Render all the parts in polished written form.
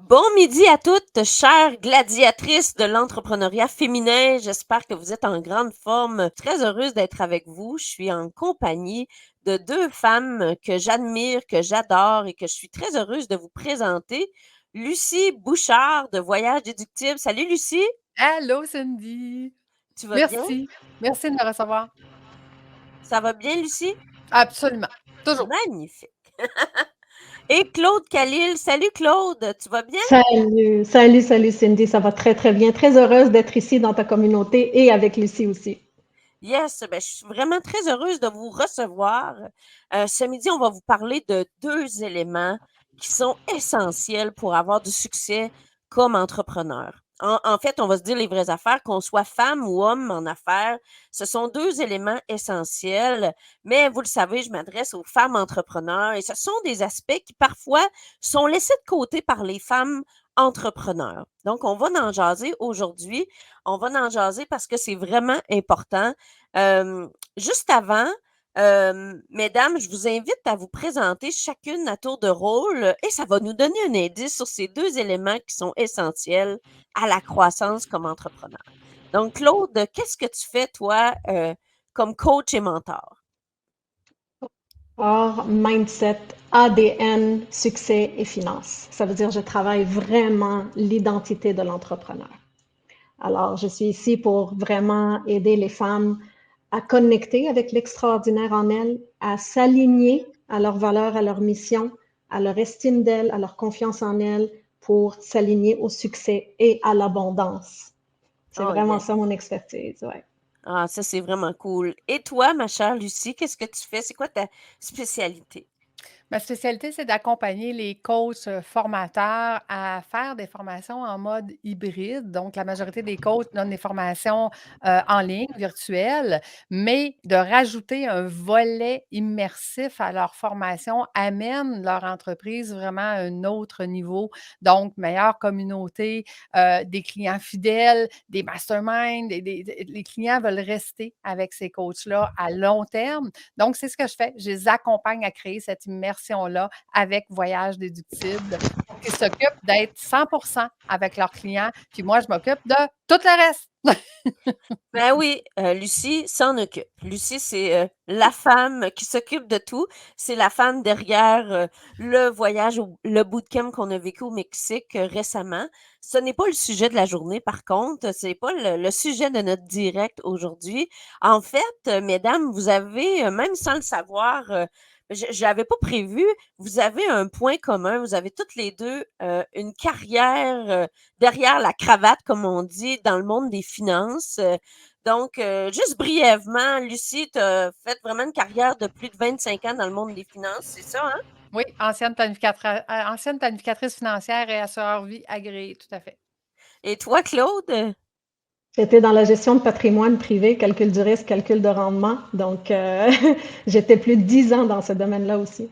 Bon midi à toutes, chères gladiatrices de l'entrepreneuriat féminin. J'espère que vous êtes en grande forme. Très heureuse d'être avec vous. Je suis en compagnie de deux femmes que j'admire, que j'adore et que je suis très heureuse de vous présenter. Lucie Bouchard de Voyage Déductible. Salut Lucie, Allô Cindy! tu vas bien? Merci. Merci de me recevoir. Ça va bien Lucie? Absolument. Toujours. Magnifique. Et Claude Calil. Salut Claude, tu vas bien? Salut Cindy, ça va très très bien. Très heureuse d'être ici dans ta communauté et avec Lucie aussi. Yes, ben, je suis vraiment très heureuse de vous recevoir. Ce midi, on va vous parler de deux éléments qui sont essentiels pour avoir du succès comme entrepreneur. En fait, on va se dire les vraies affaires, qu'on soit femme ou homme en affaires, ce sont deux éléments essentiels. Mais vous le savez, je m'adresse aux femmes entrepreneurs et ce sont des aspects qui parfois sont laissés de côté par les femmes entrepreneurs. Donc, on va en jaser aujourd'hui. On va en jaser parce que c'est vraiment important. Juste avant, mesdames, je vous invite à vous présenter chacune à tour de rôle et ça va nous donner un indice sur ces deux éléments qui sont essentiels à la croissance comme entrepreneur. Donc, Claude, qu'est-ce que tu fais, toi, comme coach et mentor? Or, mindset, ADN, succès et finances. Ça veut dire que je travaille vraiment l'identité de l'entrepreneur. Alors, je suis ici pour vraiment aider les femmes à connecter avec l'extraordinaire en elles, à s'aligner à leurs valeurs, à leur mission, à leur estime d'elles, à leur confiance en elles pour s'aligner au succès et à l'abondance. C'est Oh, vraiment yes. ça mon expertise, ouais. Ah, ça, c'est vraiment cool. Et toi, ma chère Lucie, qu'est-ce que tu fais? C'est quoi ta spécialité? Ma spécialité, c'est d'accompagner les coachs formateurs à faire des formations en mode hybride. Donc, la majorité des coachs donnent des formations en ligne, virtuelles, mais de rajouter un volet immersif à leur formation amène leur entreprise vraiment à un autre niveau. Donc, meilleure communauté, des clients fidèles, des masterminds, les clients veulent rester avec ces coachs-là à long terme. Donc, c'est ce que je fais. Je les accompagne à créer cette immersion-là avec Voyage Déductible pour qu'ils s'occupent d'être 100% avec leurs clients. Puis moi, je m'occupe de tout le reste. Ben oui, Lucie s'en occupe. Lucie, c'est, la femme qui s'occupe de tout. C'est la femme derrière, le voyage au le bootcamp qu'on a vécu au Mexique, récemment. Ce n'est pas le sujet de la journée par contre, c'est pas le sujet de notre direct aujourd'hui. En fait, mesdames, vous avez, même sans le savoir, je l'avais pas prévu, vous avez un point commun. Vous avez toutes les 2 une carrière, derrière la cravate, comme on dit, dans le monde des finances. Donc, juste brièvement, Lucie, tu as fait vraiment une carrière de plus de 25 ans dans le monde des finances, c'est ça, hein? Oui, ancienne planificatrice financière et assureur vie agréée, tout à fait. Et toi, Claude? J'étais dans la gestion de patrimoine privé, calcul du risque, calcul de rendement. Donc, j'étais plus de 10 ans dans ce domaine-là aussi.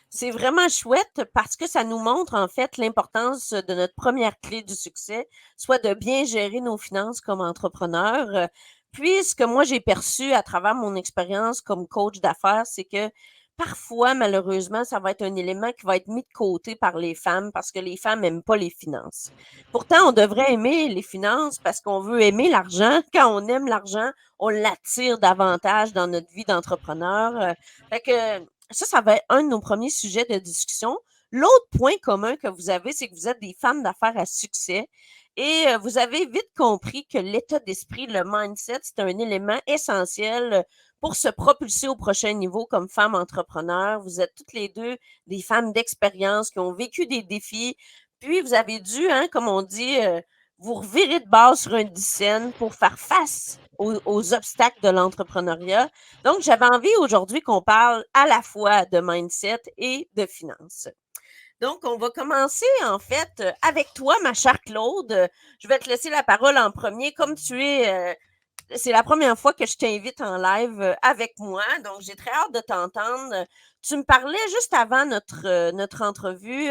C'est vraiment chouette parce que ça nous montre en fait l'importance de notre première clé du succès, soit de bien gérer nos finances comme entrepreneur. Puis, ce que moi j'ai perçu à travers mon expérience comme coach d'affaires, c'est que parfois, malheureusement, ça va être un élément qui va être mis de côté par les femmes parce que les femmes n'aiment pas les finances. Pourtant, on devrait aimer les finances parce qu'on veut aimer l'argent. Quand on aime l'argent, on l'attire davantage dans notre vie d'entrepreneur. Fait que ça va être un de nos premiers sujets de discussion. L'autre point commun que vous avez, c'est que vous êtes des femmes d'affaires à succès et vous avez vite compris que l'état d'esprit, le mindset, c'est un élément essentiel pour se propulser au prochain niveau comme femme entrepreneur. Vous êtes toutes les deux des femmes d'expérience qui ont vécu des défis, puis vous avez dû, hein, comme on dit, vous revirer de base sur un scène pour faire face aux obstacles de l'entrepreneuriat. Donc, j'avais envie aujourd'hui qu'on parle à la fois de mindset et de finances. Donc, on va commencer en fait avec toi, ma chère Claude. Je vais te laisser la parole en premier. Comme tu es, c'est la première fois que je t'invite en live avec moi, donc j'ai très hâte de t'entendre. Tu me parlais juste avant notre entrevue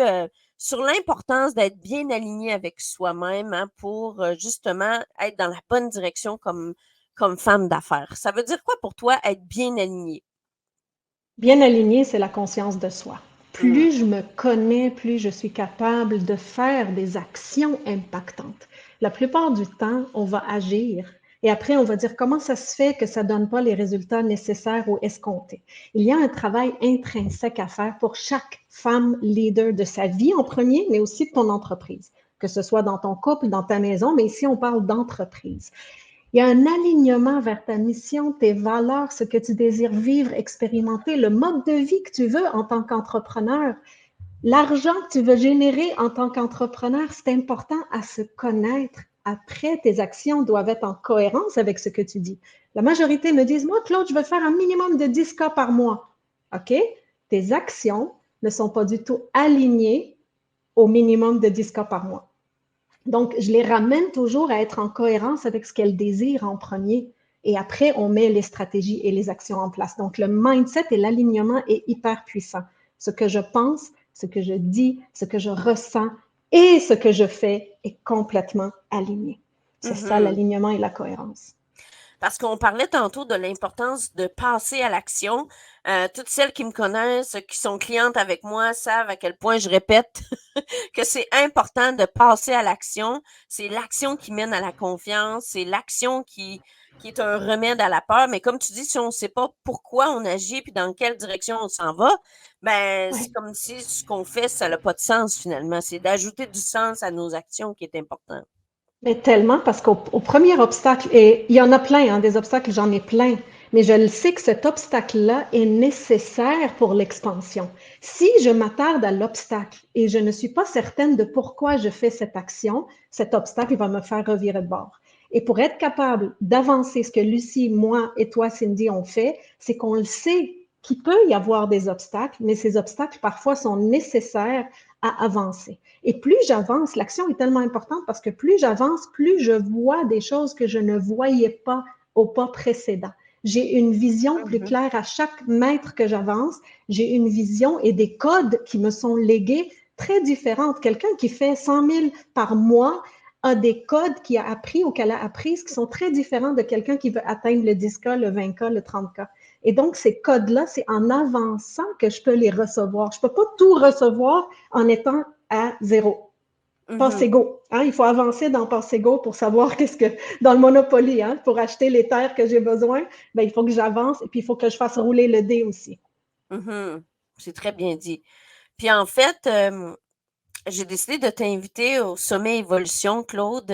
sur l'importance d'être bien aligné avec soi-même hein, pour justement être dans la bonne direction comme femme d'affaires. Ça veut dire quoi pour toi être bien aligné? Bien aligné, c'est la conscience de soi. Plus je me connais, plus je suis capable de faire des actions impactantes. La plupart du temps, on va agir et après, on va dire comment ça se fait que ça ne donne pas les résultats nécessaires ou escomptés. Il y a un travail intrinsèque à faire pour chaque femme leader de sa vie en premier, mais aussi de ton entreprise, que ce soit dans ton couple, dans ta maison, mais ici, on parle d'entreprise. Il y a un alignement vers ta mission, tes valeurs, ce que tu désires vivre, expérimenter, le mode de vie que tu veux en tant qu'entrepreneur. L'argent que tu veux générer en tant qu'entrepreneur, c'est important à se connaître. Après, tes actions doivent être en cohérence avec ce que tu dis. La majorité me disent, moi, Claude, je veux faire un minimum de 10 cas par mois. OK? Tes actions ne sont pas du tout alignées au minimum de 10 cas par mois. Donc, je les ramène toujours à être en cohérence avec ce qu'elles désirent en premier. Et après, on met les stratégies et les actions en place. Donc, le mindset et l'alignement est hyper puissant. Ce que je pense, ce que je dis, ce que je ressens et ce que je fais est complètement aligné. C'est ça, l'alignement et la cohérence. Parce qu'on parlait tantôt de l'importance de passer à l'action. Toutes celles qui me connaissent, qui sont clientes avec moi, savent à quel point je répète que c'est important de passer à l'action. C'est l'action qui mène à la confiance. C'est l'action qui est un remède à la peur. Mais comme tu dis, si on ne sait pas pourquoi on agit puis dans quelle direction on s'en va, ben c'est comme si ce qu'on fait, ça n'a pas de sens finalement. C'est d'ajouter du sens à nos actions qui est important. Mais tellement, parce qu'au premier obstacle, et il y en a plein, hein, des obstacles, j'en ai plein, mais je le sais que cet obstacle-là est nécessaire pour l'expansion. Si je m'attarde à l'obstacle et je ne suis pas certaine de pourquoi je fais cette action, cet obstacle va me faire revirer de bord. Et pour être capable d'avancer, ce que Lucie, moi et toi, Cindy, ont fait, c'est qu'on le sait qu'il peut y avoir des obstacles, mais ces obstacles, parfois, sont nécessaires à avancer. Et plus j'avance, l'action est tellement importante parce que plus j'avance, plus je vois des choses que je ne voyais pas au pas précédent. J'ai une vision plus claire à chaque mètre que j'avance. J'ai une vision et des codes qui me sont légués très différentes. Quelqu'un qui fait 100 000 par mois a des codes qu'il a appris ou qu'elle a appris qui sont très différents de quelqu'un qui veut atteindre le 10K, le 20K, le 30K. Et donc, ces codes-là, c'est en avançant que je peux les recevoir. Je ne peux pas tout recevoir en étant à zéro. Passe égaux. Hein? Il faut avancer dans passe égaux pour savoir qu'est-ce que, dans le Monopoly, hein, pour acheter les terres que j'ai besoin, ben, il faut que j'avance et puis il faut que je fasse rouler le dé aussi. C'est très bien dit. Puis en fait, j'ai décidé de t'inviter au Sommet Évolution, Claude.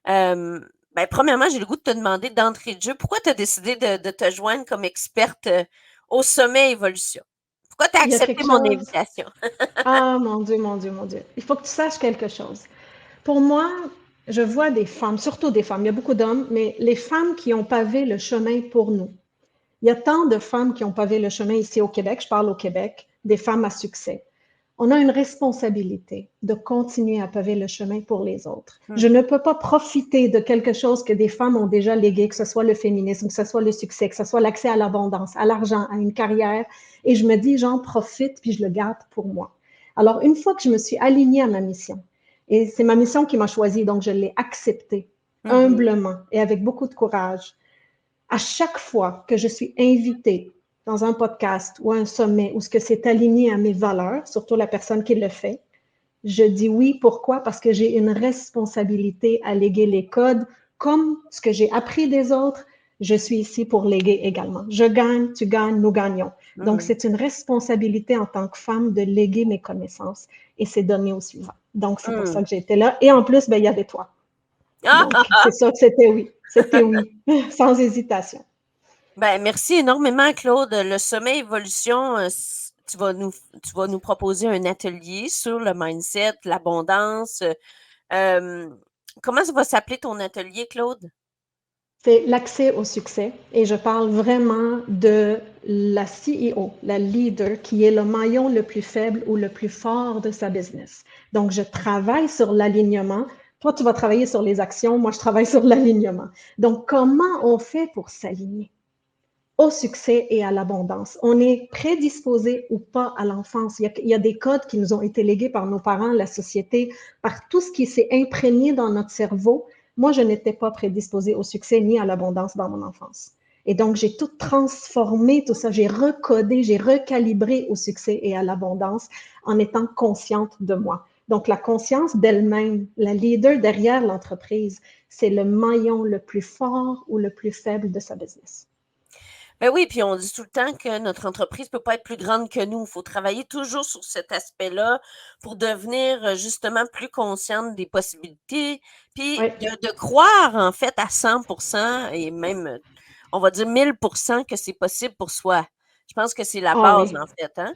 Ben, premièrement, j'ai le goût de te demander d'entrée de jeu, pourquoi tu as décidé de te joindre comme experte au Sommet Évolution? Pourquoi tu as accepté mon invitation? Ah, mon Dieu, mon Dieu, mon Dieu. Il faut que tu saches quelque chose. Pour moi, je vois des femmes, surtout des femmes, il y a beaucoup d'hommes, mais les femmes qui ont pavé le chemin pour nous. Il y a tant de femmes qui ont pavé le chemin ici au Québec, je parle au Québec, des femmes à succès. On a une responsabilité de continuer à paver le chemin pour les autres. Je ne peux pas profiter de quelque chose que des femmes ont déjà légué, que ce soit le féminisme, que ce soit le succès, que ce soit l'accès à l'abondance, à l'argent, à une carrière, et je me dis, j'en profite puis je le garde pour moi. Alors, une fois que je me suis alignée à ma mission, et c'est ma mission qui m'a choisie, donc je l'ai acceptée humblement et avec beaucoup de courage, à chaque fois que je suis invitée dans un podcast ou un sommet où ce que c'est aligné à mes valeurs, surtout la personne qui le fait, je dis oui. Pourquoi? Parce que j'ai une responsabilité à léguer les codes comme ce que j'ai appris des autres. Je suis ici pour léguer également. Je gagne, tu gagnes, nous gagnons. Donc, c'est une responsabilité en tant que femme de léguer mes connaissances et c'est donné au suivant. Donc, c'est pour ça que j'ai été là. Et en plus, ben, il y avait toi. Donc, c'est ça que c'était oui. C'était oui, sans hésitation. Ben, merci énormément, Claude. Le Sommet Évolution, tu vas nous proposer un atelier sur le mindset, l'abondance. Comment ça va s'appeler ton atelier, Claude? C'est l'accès au succès et je parle vraiment de la CEO, la leader, qui est le maillon le plus faible ou le plus fort de sa business. Donc, je travaille sur l'alignement. Toi, tu vas travailler sur les actions. Moi, je travaille sur l'alignement. Donc, comment on fait pour s'aligner au succès et à l'abondance? On est prédisposé ou pas à l'enfance. Il y a des codes qui nous ont été légués par nos parents, la société, par tout ce qui s'est imprégné dans notre cerveau. Moi, je n'étais pas prédisposée au succès ni à l'abondance dans mon enfance. Et donc, j'ai tout transformé, tout ça, j'ai recodé, j'ai recalibré au succès et à l'abondance en étant consciente de moi. Donc, la conscience d'elle-même, la leader derrière l'entreprise, c'est le maillon le plus fort ou le plus faible de sa business. Ben oui, puis on dit tout le temps que notre entreprise peut pas être plus grande que nous. Il faut travailler toujours sur cet aspect-là pour devenir justement plus consciente des possibilités, puis Oui. de croire en fait à 100% et même, on va dire 1000% que c'est possible pour soi. Je pense que c'est la Ah base oui, en fait, hein.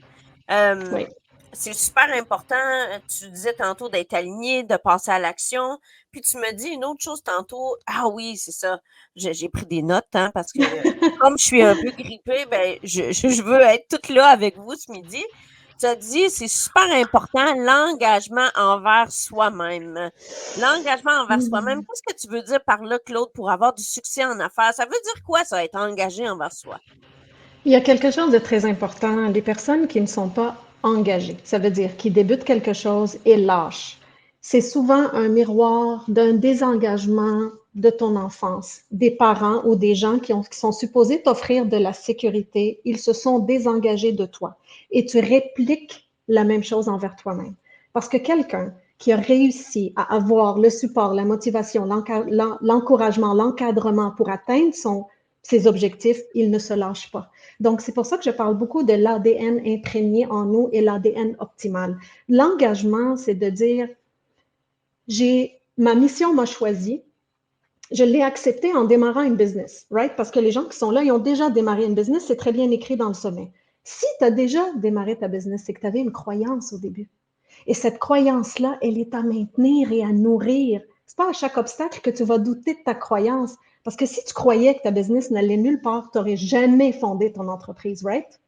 Euh, oui. c'est super important, tu disais tantôt d'être aligné, de passer à l'action. Puis tu me dis une autre chose tantôt. Ah oui, c'est ça. J'ai pris des notes, hein, parce que comme je suis un peu grippée, ben, je veux être toute là avec vous ce midi. Tu as dit, c'est super important, l'engagement envers soi-même. L'engagement envers soi-même, Mhm. qu'est-ce que tu veux dire par là, Claude, pour avoir du succès en affaires? Ça veut dire quoi, ça, être engagé envers soi? Il y a quelque chose de très important. Les personnes qui ne sont pas engagées, ça veut dire qui débutent quelque chose et lâchent. C'est souvent un miroir d'un désengagement de ton enfance, des parents ou des gens qui sont supposés t'offrir de la sécurité. Ils se sont désengagés de toi et tu répliques la même chose envers toi-même. Parce que quelqu'un qui a réussi à avoir le support, la motivation, l'encouragement, l'encadrement pour atteindre ses objectifs, il ne se lâche pas. Donc, c'est pour ça que je parle beaucoup de l'ADN imprégné en nous et l'ADN optimal. L'engagement, c'est de dire, ma mission m'a choisi, je l'ai accepté en démarrant une business, right? Parce que les gens qui sont là, ils ont déjà démarré une business, c'est très bien écrit dans le sommet. Si tu as déjà démarré ta business, c'est que tu avais une croyance au début. Et cette croyance-là, elle est à maintenir et à nourrir. C'est pas à chaque obstacle que tu vas douter de ta croyance. Parce que si tu croyais que ta business n'allait nulle part, tu n'aurais jamais fondé ton entreprise, right?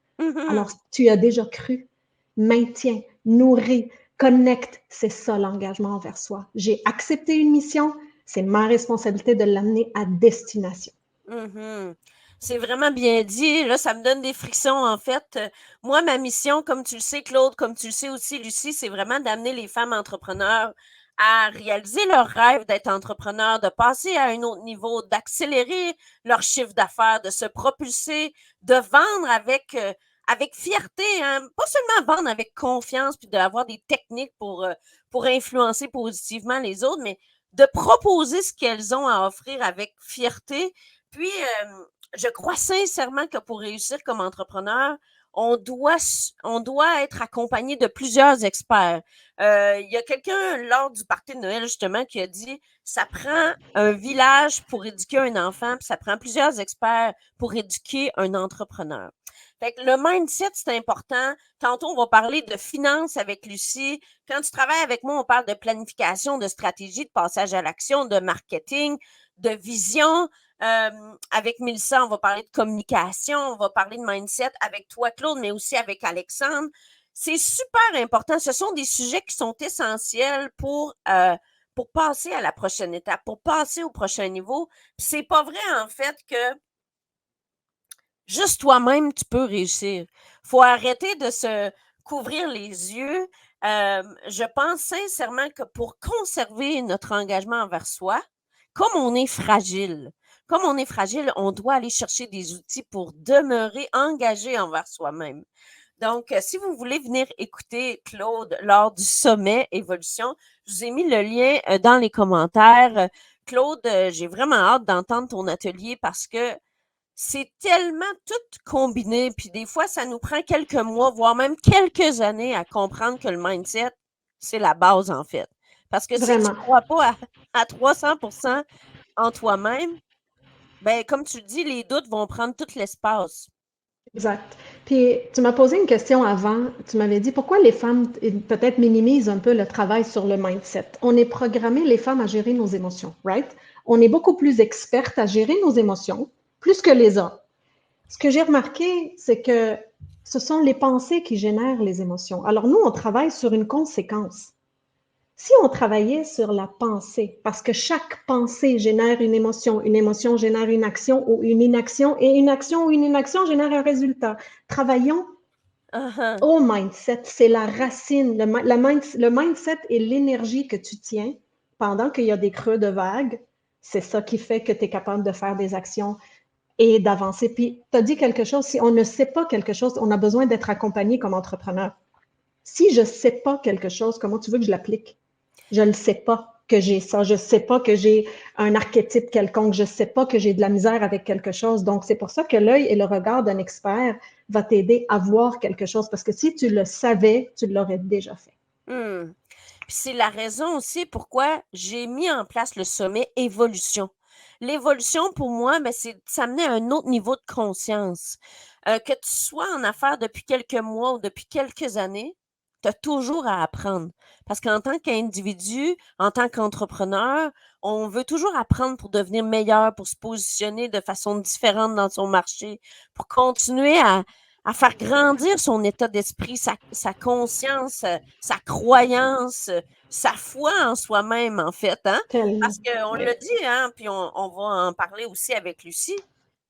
Alors, Mhm. tu as déjà cru. Maintiens, nourris, connecte. C'est ça l'engagement envers soi. J'ai accepté une mission, c'est ma responsabilité de l'amener à destination. Mhm. C'est vraiment bien dit. Là, ça me donne des frictions, en fait. Moi, ma mission, comme tu le sais, Claude, comme tu le sais aussi, Lucie, c'est vraiment d'amener les femmes entrepreneurs à réaliser leur rêve d'être entrepreneur, de passer à un autre niveau, d'accélérer leur chiffre d'affaires, de se propulser, de vendre avec fierté, hein. Pas seulement vendre avec confiance, puis d'avoir des techniques pour influencer positivement les autres, mais de proposer ce qu'elles ont à offrir avec fierté puis, je crois sincèrement que pour réussir comme entrepreneur, on doit être accompagné de plusieurs experts. Il y a quelqu'un lors du party de Noël, justement, qui a dit, ça prend un village pour éduquer un enfant, puis ça prend plusieurs experts pour éduquer un entrepreneur. Fait que le mindset, c'est important. Tantôt, on va parler de finances avec Lucie. Quand tu travailles avec moi, on parle de planification, de stratégie, de passage à l'action, de marketing, de vision. Avec Mélissa, on va parler de communication, on va parler de mindset avec toi, Claude, mais aussi avec Alexandre. C'est super important. Ce sont des sujets qui sont essentiels pour passer à la prochaine étape, pour passer au prochain niveau. Puis c'est pas vrai, en fait, que juste toi-même, tu peux réussir. Faut arrêter de se couvrir les yeux. Je pense sincèrement que pour conserver notre engagement envers soi, comme on est fragile, on doit aller chercher des outils pour demeurer engagé envers soi-même. Donc, si vous voulez venir écouter Claude lors du sommet Évolution, je vous ai mis le lien dans les commentaires. Claude, j'ai vraiment hâte d'entendre ton atelier parce que c'est tellement tout combiné, puis des fois, ça nous prend quelques mois, voire même quelques années à comprendre que le mindset, c'est la base, en fait. Parce que si tu Vraiment. ne crois pas à 300% en toi-même, ben, comme tu le dis, les doutes vont prendre tout l'espace. Exact. Puis tu m'as posé une question avant. Tu m'avais dit pourquoi les femmes peut-être minimisent un peu le travail sur le mindset. On est programmé, les femmes, à gérer nos émotions, right? On est beaucoup plus expertes à gérer nos émotions, plus que les hommes. Ce que j'ai remarqué, c'est que ce sont les pensées qui génèrent les émotions. Alors nous, on travaille sur une conséquence. Si on travaillait sur la pensée, parce que chaque pensée génère une émotion génère une action ou une inaction, et une action ou une inaction génère un résultat. Travaillons Uh-huh. au mindset, c'est la racine. Le mindset est l'énergie que tu tiens pendant qu'il y a des creux de vague. C'est ça qui fait que tu es capable de faire des actions et d'avancer. Puis, tu as dit quelque chose, si on ne sait pas quelque chose, on a besoin d'être accompagné comme entrepreneur. Si je ne sais pas quelque chose, comment tu veux que je l'applique? Je ne sais pas que j'ai ça, je ne sais pas que j'ai un archétype quelconque, je ne sais pas que j'ai de la misère avec quelque chose. Donc, c'est pour ça que l'œil et le regard d'un expert va t'aider à voir quelque chose, parce que si tu le savais, tu l'aurais déjà fait. Puis c'est la raison aussi pourquoi j'ai mis en place le sommet évolution. L'évolution, pour moi, c'est de s'amener à un autre niveau de conscience. Que tu sois en affaires depuis quelques mois ou depuis quelques années, tu as toujours à apprendre. Parce qu'en tant qu'individu, en tant qu'entrepreneur, on veut toujours apprendre pour devenir meilleur, pour se positionner de façon différente dans son marché, pour continuer à faire grandir son état d'esprit, sa conscience, sa croyance, sa foi en soi-même, en fait, hein? Parce qu'on Oui. l'a dit, hein, puis on va en parler aussi avec Lucie,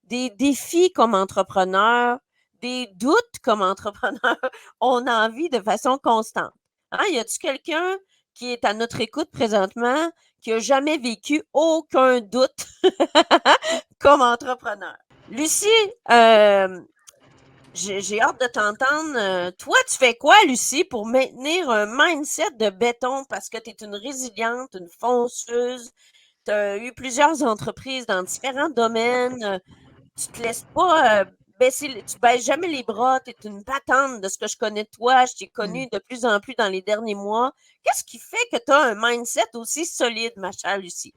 des défis comme entrepreneur, des doutes comme entrepreneur, on en vit de façon constante. Hein? Y a-tu quelqu'un qui est à notre écoute présentement qui a jamais vécu aucun doute comme entrepreneur? Lucie, j'ai hâte de t'entendre. Toi, tu fais quoi, Lucie, pour maintenir un mindset de béton parce que tu es une résiliente, une fonceuse, tu as eu plusieurs entreprises dans différents domaines, tu te laisses pas tu baisses jamais les bras, tu es une battante de ce que je connais de toi, je t'ai Mmh. connue de plus en plus dans les derniers mois. Qu'est-ce qui fait que tu as un mindset aussi solide, ma chère Lucie?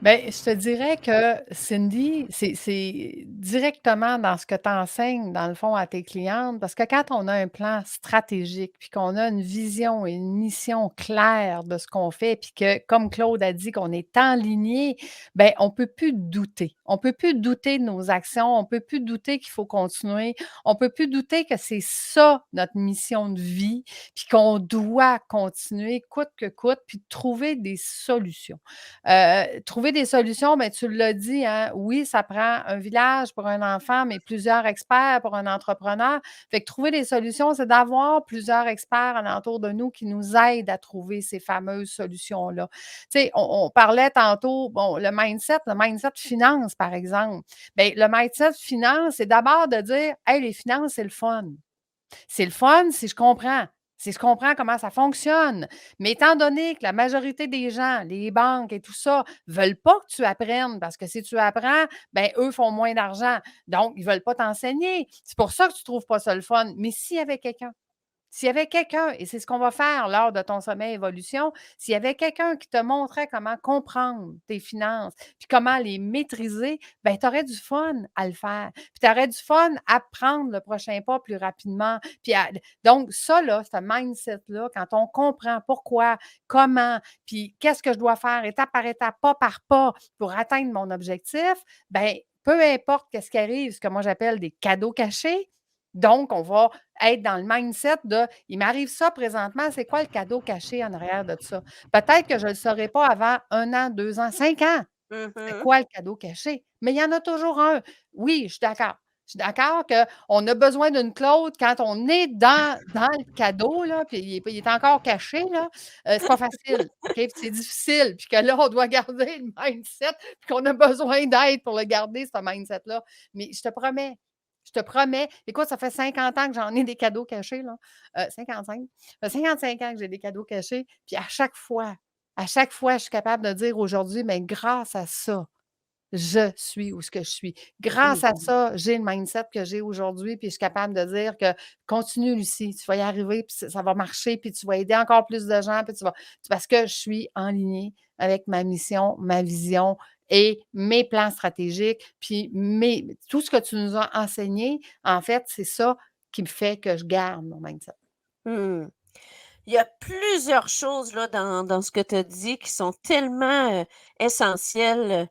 Bien, je te dirais que Cindy, c'est directement dans ce que tu enseignes, dans le fond, à tes clientes, parce que quand on a un plan stratégique, puis qu'on a une vision et une mission claire de ce qu'on fait, puis que, comme Claude a dit, qu'on est enligné, bien, on ne peut plus douter. On ne peut plus douter de nos actions, on ne peut plus douter qu'il faut continuer, on ne peut plus douter que c'est ça notre mission de vie, puis qu'on doit continuer coûte que coûte, puis trouver des solutions. Trouver des solutions, bien, tu l'as dit, hein, oui, ça prend un village pour un enfant, mais plusieurs experts pour un entrepreneur. Fait que trouver des solutions, c'est d'avoir plusieurs experts alentour de nous qui nous aident à trouver ces fameuses solutions-là. Tu sais, on parlait tantôt, bon, le mindset finance, par exemple. Bien, le mindset finance, c'est d'abord de dire, hey, les finances, c'est le fun. C'est le fun si je comprends. Si je comprends comment ça fonctionne. Mais étant donné que la majorité des gens, les banques et tout ça, ne veulent pas que tu apprennes parce que si tu apprends, ben eux font moins d'argent. Donc, ils ne veulent pas t'enseigner. C'est pour ça que tu ne trouves pas ça le fun. Mais s'il y avait quelqu'un s'il y avait quelqu'un, et c'est ce qu'on va faire lors de ton sommet évolution, s'il y avait quelqu'un qui te montrait comment comprendre tes finances, puis comment les maîtriser, bien, tu aurais du fun à le faire. Puis tu aurais du fun à prendre le prochain pas plus rapidement. Donc, ça, là, ce mindset-là, quand on comprend pourquoi, comment, puis qu'est-ce que je dois faire étape par pas pour atteindre mon objectif, bien, peu importe qu'est-ce qui arrive, ce que moi j'appelle des cadeaux cachés. Donc, on va être dans le mindset de il m'arrive ça présentement, c'est quoi le cadeau caché en arrière de ça? Peut-être que je ne le saurai pas avant 1 an, 2 ans, 5 ans. C'est Mhm. quoi le cadeau caché? Mais il y en a toujours un. Oui, je suis d'accord. Je suis d'accord qu'on a besoin d'une Claude quand on est dans le cadeau, là, puis il est encore caché, là, c'est pas facile, OK? Puis c'est difficile, puis que là, on doit garder le mindset, puis qu'on a besoin d'aide pour le garder, ce mindset-là. Mais je te promets, écoute, ça fait 50 ans que j'en ai des cadeaux cachés, là. 55. Ça fait 55 ans que j'ai des cadeaux cachés. Puis à chaque fois, je suis capable de dire aujourd'hui, mais grâce à ça, je suis où ce que je suis. Grâce à ça, j'ai le mindset que j'ai aujourd'hui, puis je suis capable de dire que continue, Lucie, tu vas y arriver, puis ça va marcher, puis tu vas aider encore plus de gens, puis parce que je suis en ligne avec ma mission, ma vision et mes plans stratégiques, puis tout ce que tu nous as enseigné, en fait, c'est ça qui me fait que je garde mon mindset. Hmm. Il y a plusieurs choses là, dans ce que tu as dit qui sont tellement essentielles.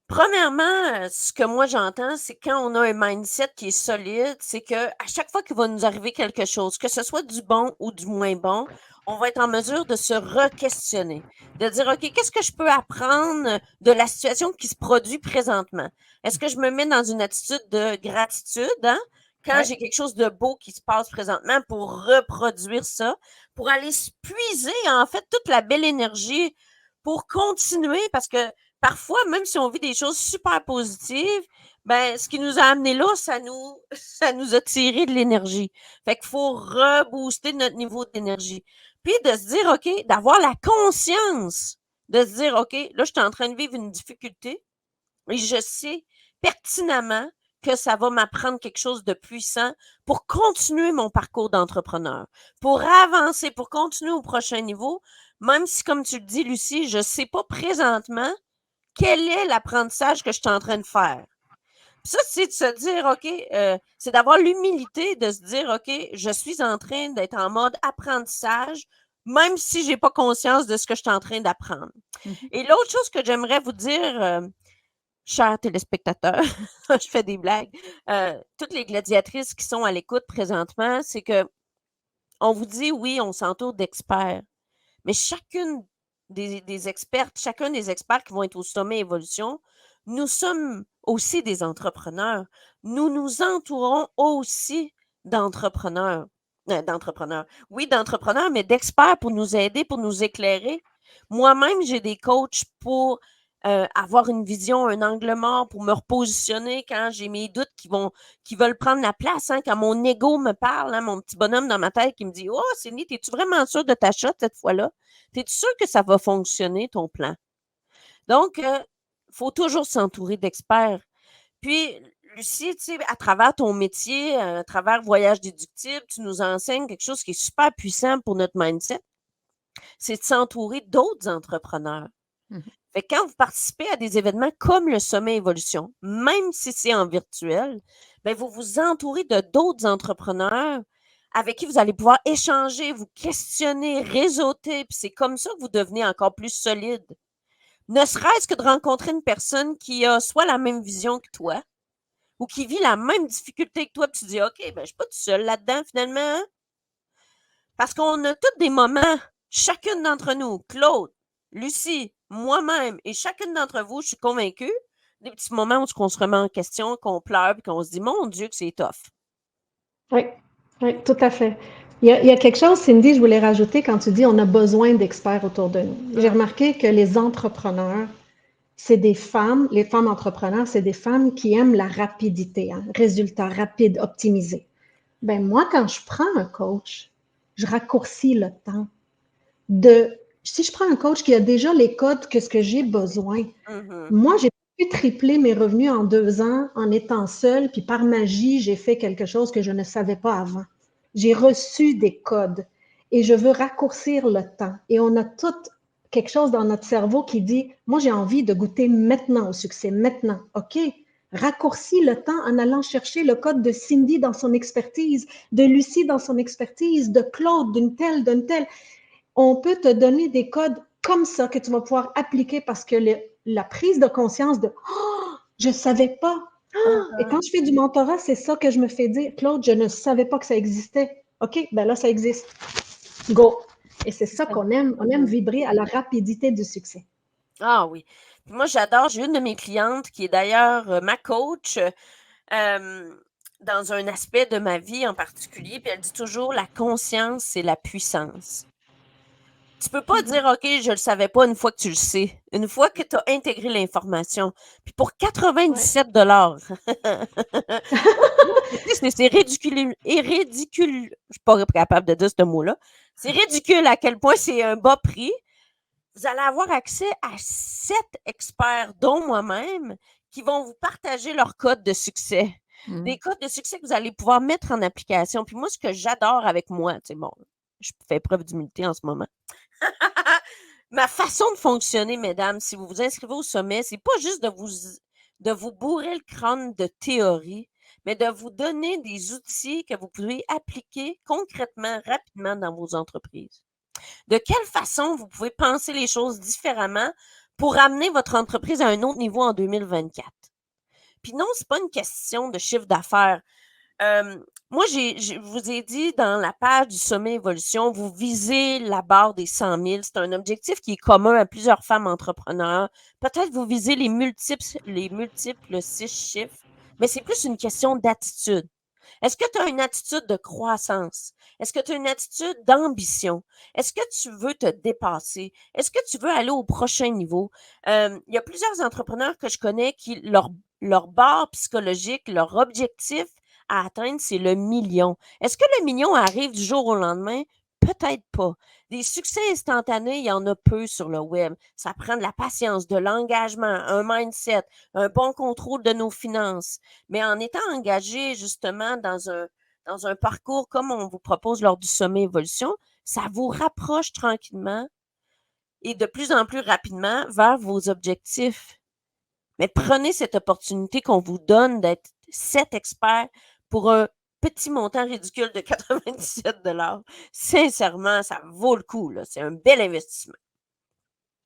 Premièrement, ce que moi j'entends, c'est quand on a un mindset qui est solide, c'est que à chaque fois qu'il va nous arriver quelque chose, que ce soit du bon ou du moins bon, on va être en mesure de se re-questionner, de dire, OK, qu'est-ce que je peux apprendre de la situation qui se produit présentement? Est-ce que je me mets dans une attitude de gratitude, hein, quand Ouais. j'ai quelque chose de beau qui se passe présentement pour reproduire ça, pour aller puiser, en fait, toute la belle énergie pour continuer parce que parfois, même si on vit des choses super positives, ben, ce qui nous a amené là, ça nous a tiré de l'énergie. Fait qu'il faut rebooster notre niveau d'énergie. Puis de se dire, OK, d'avoir la conscience de se dire, OK, là, je suis en train de vivre une difficulté et je sais pertinemment que ça va m'apprendre quelque chose de puissant pour continuer mon parcours d'entrepreneur, pour avancer, pour continuer au prochain niveau, même si, comme tu le dis, Lucie, je ne sais pas présentement quel est l'apprentissage que je suis en train de faire. Puis ça, c'est de se dire, OK, c'est d'avoir l'humilité de se dire, OK, je suis en train d'être en mode apprentissage, même si je n'ai pas conscience de ce que je suis en train d'apprendre. Et l'autre chose que j'aimerais vous dire, chers téléspectateurs, je fais des blagues, toutes les gladiatrices qui sont à l'écoute présentement, c'est que on vous dit, oui, on s'entoure d'experts, mais chacun des experts qui vont être au sommet évolution, nous sommes aussi des entrepreneurs. Nous nous entourons aussi d'entrepreneurs. Oui, d'entrepreneurs, mais d'experts pour nous aider, pour nous éclairer. Moi-même, j'ai des coachs pour avoir une vision, un angle mort, pour me repositionner quand j'ai mes doutes qui veulent prendre la place, hein, quand mon ego me parle, hein, mon petit bonhomme dans ma tête qui me dit « Oh, Cindy, es-tu vraiment sûre de ta shot cette fois-là? Es-tu sûre que ça va fonctionner, ton plan? » Donc, il faut toujours s'entourer d'experts. Puis, Lucie, tu sais, à travers ton métier, à travers Voyage déductible, tu nous enseignes quelque chose qui est super puissant pour notre mindset, c'est de s'entourer d'autres entrepreneurs. Fait que quand vous participez à des événements comme le Sommet Évolution, même si c'est en virtuel, bien, vous vous entourez de d'autres entrepreneurs avec qui vous allez pouvoir échanger, vous questionner, réseauter, puis c'est comme ça que vous devenez encore plus solide. Ne serait-ce que de rencontrer une personne qui a soit la même vision que toi ou qui vit la même difficulté que toi, puis tu dis, OK, ben, je ne suis pas tout seul là-dedans finalement, hein? Parce qu'on a tous des moments, chacune d'entre nous, Claude, Lucie, moi-même et chacune d'entre vous, je suis convaincue, des petits moments où on se remet en question, qu'on pleure et qu'on se dit, mon Dieu, que c'est tough. Oui, oui, tout à fait. Il y a quelque chose, Cindy, je voulais rajouter quand tu dis on a besoin d'experts autour de nous. J'ai remarqué que les entrepreneurs, c'est des femmes, les femmes entrepreneurs, c'est des femmes qui aiment la rapidité, hein, résultat rapide, optimisé. Ben moi, quand je prends un coach, je raccourcis le temps. Si je prends un coach qui a déjà les codes que ce que j'ai besoin, moi, j'ai pu tripler mes revenus en 2 ans en étant seule, puis par magie, j'ai fait quelque chose que je ne savais pas avant. J'ai reçu des codes et je veux raccourcir le temps. Et on a tout quelque chose dans notre cerveau qui dit, moi, j'ai envie de goûter maintenant au succès, maintenant. OK, raccourcis le temps en allant chercher le code de Cindy dans son expertise, de Lucie dans son expertise, de Claude, d'une telle. On peut te donner des codes comme ça que tu vas pouvoir appliquer parce que la prise de conscience de oh, je ne savais pas. Oh! Et quand je fais du mentorat, c'est ça que je me fais dire. Claude, je ne savais pas que ça existait. OK, ben là, ça existe. Go. Et c'est ça qu'on aime. On aime vibrer à la rapidité du succès. Ah oui. Puis moi, j'adore. J'ai une de mes clientes qui est d'ailleurs ma coach dans un aspect de ma vie en particulier. Puis elle dit toujours la conscience, c'est la puissance. Tu peux pas dire, OK, je le savais pas une fois que tu le sais. Une fois que tu as intégré l'information. Puis pour 97 c'est ridicule. Je suis pas capable de dire ce mot-là. C'est ridicule à quel point c'est un bas prix. Vous allez avoir accès à 7 experts, dont moi-même, qui vont vous partager leurs codes de succès. Des codes de succès que vous allez pouvoir mettre en application. Puis moi, ce que j'adore avec moi, tu sais, bon, je fais preuve d'humilité en ce moment. Ma façon de fonctionner, mesdames, si vous vous inscrivez au sommet, c'est pas juste de vous bourrer le crâne de théorie, mais de vous donner des outils que vous pouvez appliquer concrètement, rapidement dans vos entreprises. De quelle façon vous pouvez penser les choses différemment pour amener votre entreprise à un autre niveau en 2024. Puis non, c'est pas une question de chiffre d'affaires. Moi, je vous ai dit dans la page du Sommet Évolution, vous visez la barre des 100 000. C'est un objectif qui est commun à plusieurs femmes entrepreneurs. Peut-être vous visez les multiples 6 chiffres, mais c'est plus une question d'attitude. Est-ce que tu as une attitude de croissance? Est-ce que tu as une attitude d'ambition? Est-ce que tu veux te dépasser? Est-ce que tu veux aller au prochain niveau? Il y a plusieurs entrepreneurs que je connais qui, leur barre psychologique, leur objectif à atteindre, c'est le million. Est-ce que le million arrive du jour au lendemain? Peut-être pas. Des succès instantanés, il y en a peu sur le web. Ça prend de la patience, de l'engagement, un mindset, un bon contrôle de nos finances. Mais en étant engagé justement dans un parcours comme on vous propose lors du sommet évolution, ça vous rapproche tranquillement et de plus en plus rapidement vers vos objectifs. Mais prenez cette opportunité qu'on vous donne d'être 7 experts pour un petit montant ridicule de 97 $. Sincèrement, ça vaut le coup, là. C'est un bel investissement.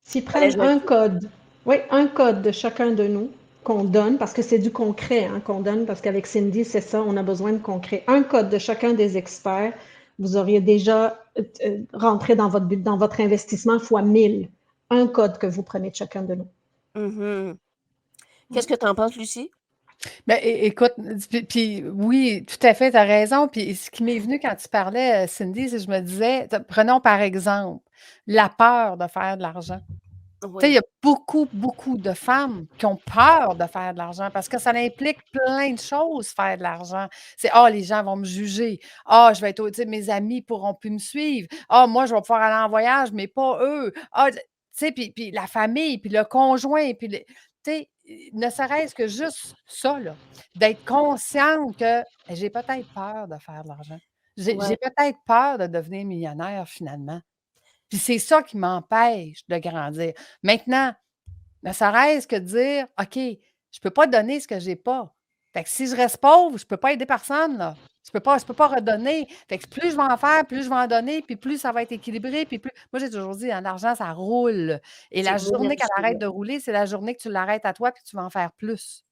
S'ils Allez, prennent un code, oui, un code de chacun de nous qu'on donne, parce que c'est du concret qu'on donne, parce qu'avec Cindy, c'est ça, on a besoin de concret. Un code de chacun des experts, vous auriez déjà rentré dans votre investissement fois 1000. Un code que vous prenez de chacun de nous. Mm-hmm. Qu'est-ce que tu en penses, Lucie? Ben, écoute, puis oui, tout à fait, tu as raison. Puis ce qui m'est venu quand tu parlais, Cindy, c'est que je me disais, prenons par exemple la peur de faire de l'argent. Tu sais, il y Oui, a beaucoup, beaucoup de femmes qui ont peur de faire de l'argent parce que ça implique plein de choses, faire de l'argent. C'est: «Ah, les gens vont me juger. Ah, je vais être tu sais, mes amis pourront plus me suivre. Ah, moi, je vais pouvoir aller en voyage, mais pas eux. Ah», tu sais, puis la famille, puis le conjoint, puis tu sais, ne serait-ce que juste ça, là, d'être consciente que j'ai peut-être peur de faire de l'argent. J'ai ouais. peut-être peur de devenir millionnaire finalement. Puis c'est ça qui m'empêche de grandir. Maintenant, ne serait-ce que de dire: «OK, je peux pas donner ce que j'ai pas. Fait que si je reste pauvre, je peux pas aider personne, là. Je peux pas redonner. Fait que plus je vais en faire, plus je vais en donner, puis plus ça va être équilibré, puis plus» moi, j'ai toujours dit: «Hein, l'argent, ça roule et C'est la journée qu'elle l'énergie, là. arrête de rouler, c'est la journée que tu l'arrêtes à toi puis que tu vas en faire plus».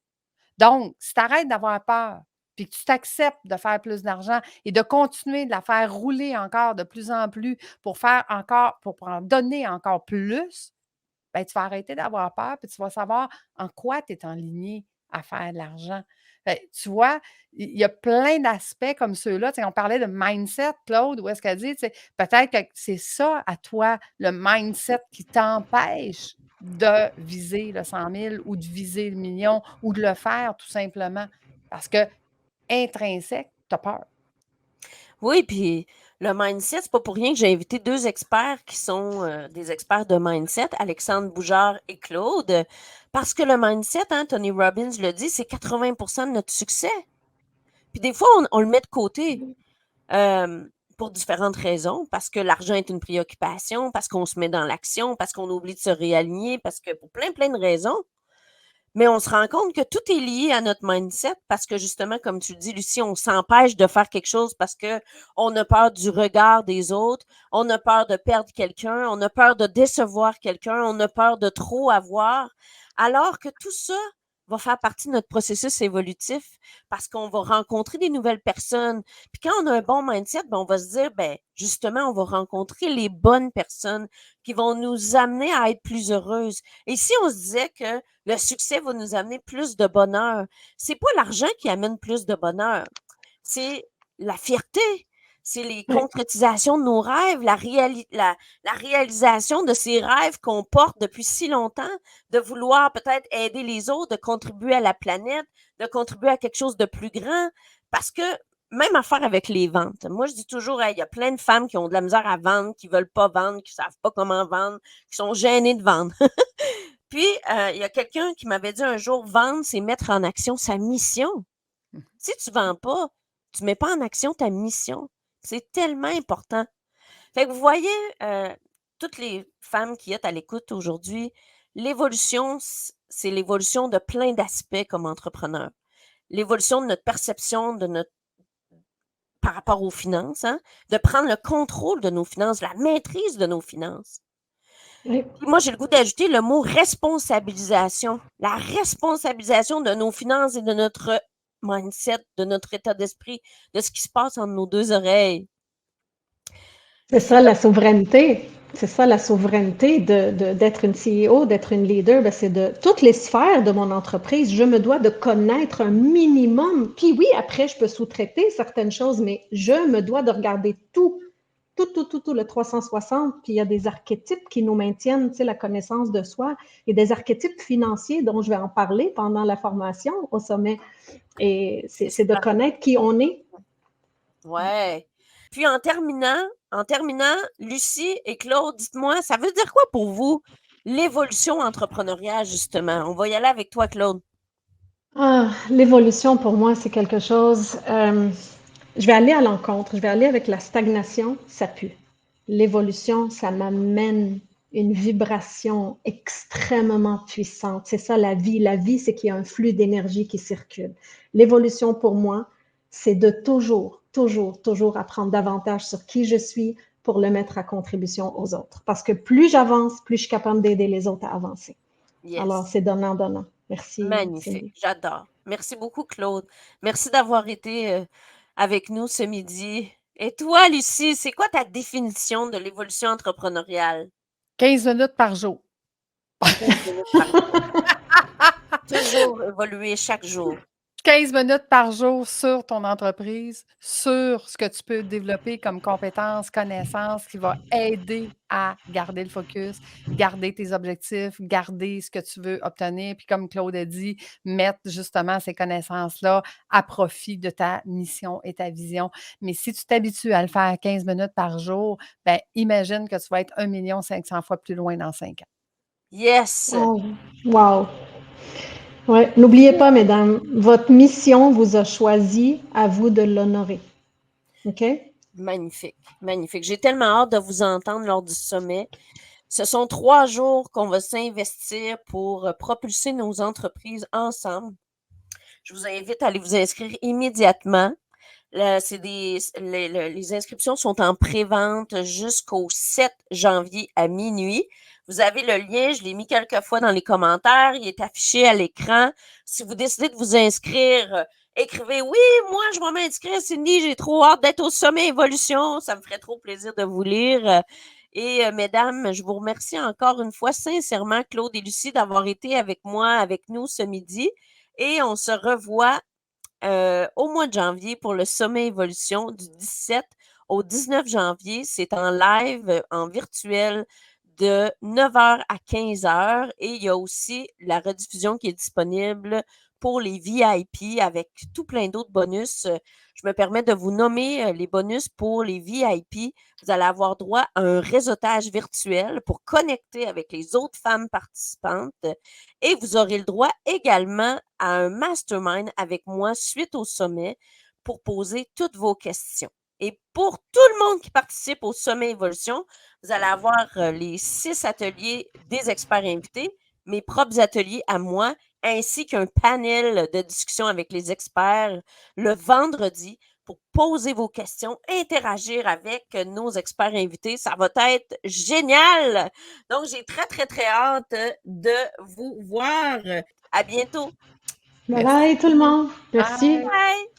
Donc, si tu arrêtes d'avoir peur, puis que tu t'acceptes de faire plus d'argent et de continuer de la faire rouler encore de plus en plus pour faire encore pour en donner encore plus, ben, tu vas arrêter d'avoir peur, puis tu vas savoir en quoi tu es enligné à faire de l'argent. Tu vois, il y a plein d'aspects comme ceux-là. Tu sais, on parlait de mindset, Claude, où est-ce qu'elle dit, tu sais, peut-être que c'est ça à toi, le mindset qui t'empêche de viser le 100 000 ou de viser le million ou de le faire tout simplement. Parce que intrinsèque, tu as peur. Oui, puis le mindset, c'est pas pour rien que j'ai invité 2 experts qui sont, des experts de mindset, Alexandre Boujard et Claude, parce que le mindset, hein, Tony Robbins le dit, c'est 80% de notre succès. Puis des fois, on le met de côté, pour différentes raisons, parce que l'argent est une préoccupation, parce qu'on se met dans l'action, parce qu'on oublie de se réaligner, parce que pour plein, plein de raisons. Mais on se rend compte que tout est lié à notre mindset parce que justement, comme tu le dis, Lucie, on s'empêche de faire quelque chose parce que on a peur du regard des autres, on a peur de perdre quelqu'un, on a peur de décevoir quelqu'un, on a peur de trop avoir, alors que tout ça va faire partie de notre processus évolutif parce qu'on va rencontrer des nouvelles personnes. Puis quand on a un bon mindset, ben on va se dire, ben justement, on va rencontrer les bonnes personnes qui vont nous amener à être plus heureuses. Et si on se disait que le succès va nous amener plus de bonheur. C'est pas l'argent qui amène plus de bonheur. C'est la fierté. C'est les Oui. concrétisations de nos rêves, la réalisation de ces rêves qu'on porte depuis si longtemps, de vouloir peut-être aider les autres, de contribuer à la planète, de contribuer à quelque chose de plus grand. Parce que même affaire avec les ventes. Moi, je dis toujours, il y a plein de femmes qui ont de la misère à vendre, qui veulent pas vendre, qui savent pas comment vendre, qui sont gênées de vendre. Puis, il y a quelqu'un qui m'avait dit un jour, vendre, c'est mettre en action sa mission. Si tu ne vends pas, tu ne mets pas en action ta mission. C'est tellement important. Fait que vous voyez, toutes les femmes qui êtes à l'écoute aujourd'hui, l'évolution, c'est l'évolution de plein d'aspects comme entrepreneur. L'évolution de notre perception de notre par rapport aux finances, hein, de prendre le contrôle de nos finances, la maîtrise de nos finances. Oui. Puis moi, j'ai le goût d'ajouter le mot responsabilisation. La responsabilisation de nos finances et de notre mindset, de notre état d'esprit, de ce qui se passe entre nos deux oreilles. C'est ça la souveraineté. C'est ça la souveraineté d'être une CEO, d'être une leader, c'est de toutes les sphères de mon entreprise. Je me dois de connaître un minimum. Puis oui, après, je peux sous-traiter certaines choses, mais je me dois de regarder tout, le 360. Puis il y a des archétypes qui nous maintiennent, tu sais, la connaissance de soi et des archétypes financiers dont je vais en parler pendant la formation au sommet. Et c'est de connaître qui on est. Ouais. Puis en terminant, Lucie et Claude, dites-moi, ça veut dire quoi pour vous l'évolution entrepreneuriale, justement? On va y aller avec toi, Claude. L'évolution, pour moi, c'est quelque chose... je vais aller à l'encontre, je vais aller avec la stagnation, ça pue. L'évolution, ça m'amène une vibration extrêmement puissante. C'est ça la vie. La vie, c'est qu'il y a un flux d'énergie qui circule. L'évolution, pour moi, c'est de toujours apprendre davantage sur qui je suis pour le mettre à contribution aux autres. Parce que plus j'avance, plus je suis capable d'aider les autres à avancer. Yes. Alors, c'est donnant. Merci. Magnifique. Cindy. J'adore. Merci beaucoup, Claude. Merci d'avoir été avec nous ce midi. Et toi, Lucie, c'est quoi ta définition de l'évolution entrepreneuriale? 15 minutes par jour. 15 minutes par jour. Toujours évoluer chaque jour. 15 minutes par jour sur ton entreprise, sur ce que tu peux développer comme compétences, connaissances qui va aider à garder le focus, garder tes objectifs, garder ce que tu veux obtenir. Puis comme Claude a dit, mettre justement ces connaissances-là à profit de ta mission et ta vision. Mais si tu t'habitues à le faire 15 minutes par jour, ben imagine que tu vas être 1 500 000 fois plus loin dans 5 ans. Yes! Oh, wow! Ouais, n'oubliez pas, mesdames, votre mission vous a choisi, à vous de l'honorer. OK? Magnifique, magnifique. J'ai tellement hâte de vous entendre lors du sommet. Ce sont 3 jours qu'on va s'investir pour propulser nos entreprises ensemble. Je vous invite à aller vous inscrire immédiatement. Les inscriptions sont en pré-vente jusqu'au 7 janvier à minuit. Vous avez le lien, je l'ai mis quelques fois dans les commentaires, il est affiché à l'écran. Si vous décidez de vous inscrire, écrivez « Oui, moi, je vais m'inscrire, Cindy, j'ai trop hâte d'être au sommet Évolution. » Ça me ferait trop plaisir de vous lire. Et mesdames, je vous remercie encore une fois sincèrement, Claude et Lucie, d'avoir été avec moi, avec nous ce midi. Et on se revoit au mois de janvier pour le sommet Évolution du 17 au 19 janvier. C'est en live, en virtuel de 9h à 15h. Et il y a aussi la rediffusion qui est disponible pour les VIP avec tout plein d'autres bonus. Je me permets de vous nommer les bonus pour les VIP. Vous allez avoir droit à un réseautage virtuel pour connecter avec les autres femmes participantes. Et vous aurez le droit également à un mastermind avec moi suite au sommet pour poser toutes vos questions. Et pour tout le monde qui participe au sommet Évolution, vous allez avoir les 6 ateliers des experts invités, mes propres ateliers à moi, ainsi qu'un panel de discussion avec les experts le vendredi pour poser vos questions, interagir avec nos experts invités. Ça va être génial! Donc, j'ai très, très, très hâte de vous voir. À bientôt. Bye bye tout le monde. Merci. Bye. Bye!